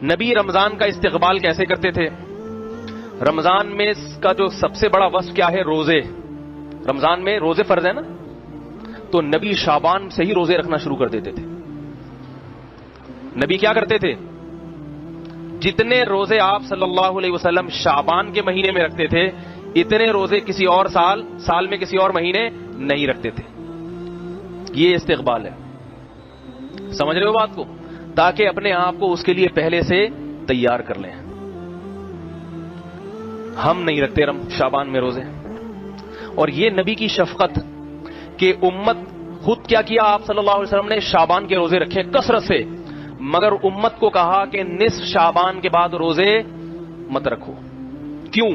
نبی رمضان کا استقبال کیسے کرتے تھے؟ رمضان میں کا جو سب سے بڑا وصف کیا ہے؟ روزے. رمضان میں روزے فرض ہے نا، تو نبی شعبان سے ہی روزے رکھنا شروع کر دیتے تھے. نبی کیا کرتے تھے؟ جتنے روزے آپ صلی اللہ علیہ وسلم شعبان کے مہینے میں رکھتے تھے، اتنے روزے کسی اور سال میں کسی اور مہینے نہیں رکھتے تھے. یہ استقبال ہے. سمجھ رہے ہو بات کو؟ تاکہ اپنے آپ کو اس کے لیے پہلے سے تیار کر لیں. ہم نہیں رکھتے شعبان میں روزے. اور یہ نبی کی شفقت کہ امت خود کیا کیا آپ صلی اللہ علیہ وسلم نے شعبان کے روزے رکھے کثرت سے، مگر امت کو کہا کہ نصف شعبان کے بعد روزے مت رکھو. کیوں؟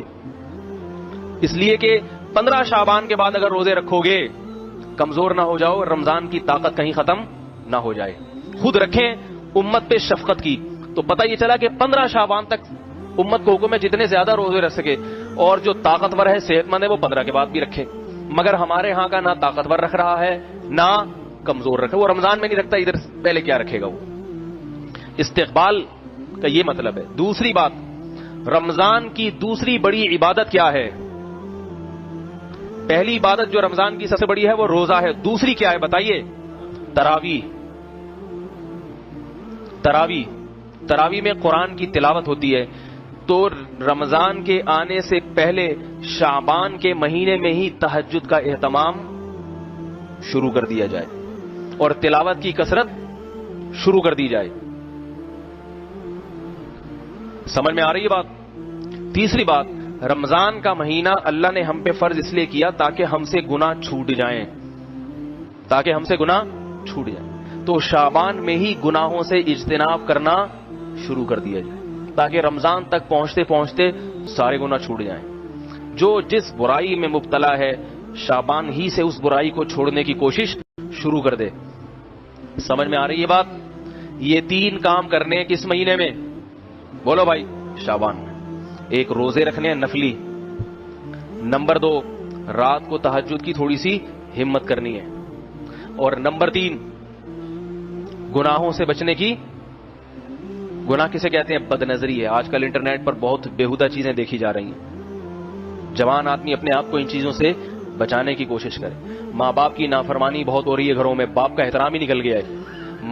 اس لیے کہ 15 شعبان کے بعد اگر روزے رکھو گے کمزور نہ ہو جاؤ، رمضان کی طاقت کہیں ختم نہ ہو جائے. خود رکھیں، امت پہ شفقت کی، تو پتہ یہ چلا کہ 15 شعبان تک امت کو حکم ہے جتنے زیادہ روزے رکھ سکے، اور جو طاقتور ہے صحت مند ہے وہ 15 کے بعد بھی رکھے. مگر ہمارے ہاں کا نہ طاقتور رکھ رہا ہے نہ کمزور رکھے. وہ رمضان میں نہیں رکھتا، ادھر پہلے کیا رکھے گا وہ؟ استقبال کا یہ مطلب ہے. دوسری بات، رمضان کی دوسری بڑی عبادت کیا ہے؟ پہلی عبادت جو رمضان کی سب سے بڑی ہے وہ روزہ ہے. دوسری کیا ہے بتائیے؟ تراویح. تراویح میں قرآن کی تلاوت ہوتی ہے. تو رمضان کے آنے سے پہلے شعبان کے مہینے میں ہی تہجد کا اہتمام شروع کر دیا جائے اور تلاوت کی کثرت شروع کر دی جائے. سمجھ میں آ رہی ہے بات؟ تیسری بات، رمضان کا مہینہ اللہ نے ہم پہ فرض اس لیے کیا تاکہ ہم سے گناہ چھوٹ جائیں. تو شعبان میں ہی گناہوں سے اجتناب کرنا شروع کر دیا جائے تاکہ رمضان تک پہنچتے پہنچتے سارے گناہ چھوٹ جائیں. جو جس برائی میں مبتلا ہے شعبان ہی سے اس برائی کو چھوڑنے کی کوشش شروع کر دے. سمجھ میں آ رہی ہے بات؟ یہ 3 کام کرنے کس مہینے میں؟ بولو بھائی. شعبان میں. ایک، روزے رکھنے ہیں نفلی. نمبر 2، رات کو تہجد کی تھوڑی سی ہمت کرنی ہے. اور نمبر 3، گناہوں سے بچنے کی. گناہ کسے کہتے ہیں؟ بد نظری ہے. آج کل انٹرنیٹ پر بہت بےہودہ چیزیں دیکھی جا رہی ہیں. جوان آدمی اپنے آپ کو ان چیزوں سے بچانے کی کوشش کرے. ماں باپ کی نافرمانی بہت ہو رہی ہے گھروں میں، باپ کا احترام ہی نکل گیا ہے.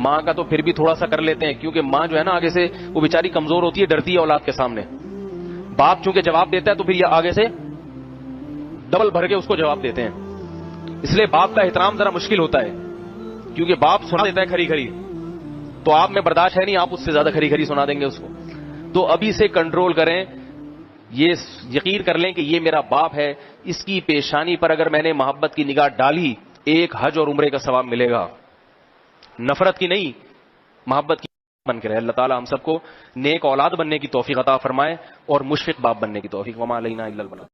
ماں کا تو پھر بھی تھوڑا سا کر لیتے ہیں کیونکہ ماں جو ہے نا آگے سے وہ بیچاری کمزور ہوتی ہے، ڈرتی ہے اولاد کے سامنے. باپ چونکہ جواب دیتا ہے تو پھر یہ آگے سے ڈبل بھر کے اس کو جواب دیتے ہیں. اس لیے باپ کا احترام ذرا مشکل ہوتا ہے کیونکہ باپ سنا دیتا ہے کھری کھری، تو آپ میں برداشت ہے نہیں، آپ اس سے زیادہ کھری کھری سنا دیں گے اس کو. تو ابھی سے کنٹرول کریں. یہ یقین کر لیں کہ یہ میرا باپ ہے، اس کی پیشانی پر اگر میں نے محبت کی نگاہ ڈالی 1 حج اور عمرے کا ثواب ملے گا. نفرت کی نہیں، محبت کی بن کے رہے. اللہ تعالی ہم سب کو نیک اولاد بننے کی توفیق عطا فرمائے اور مشفق باپ بننے کی توفیق. وما علینا الا البلاغ.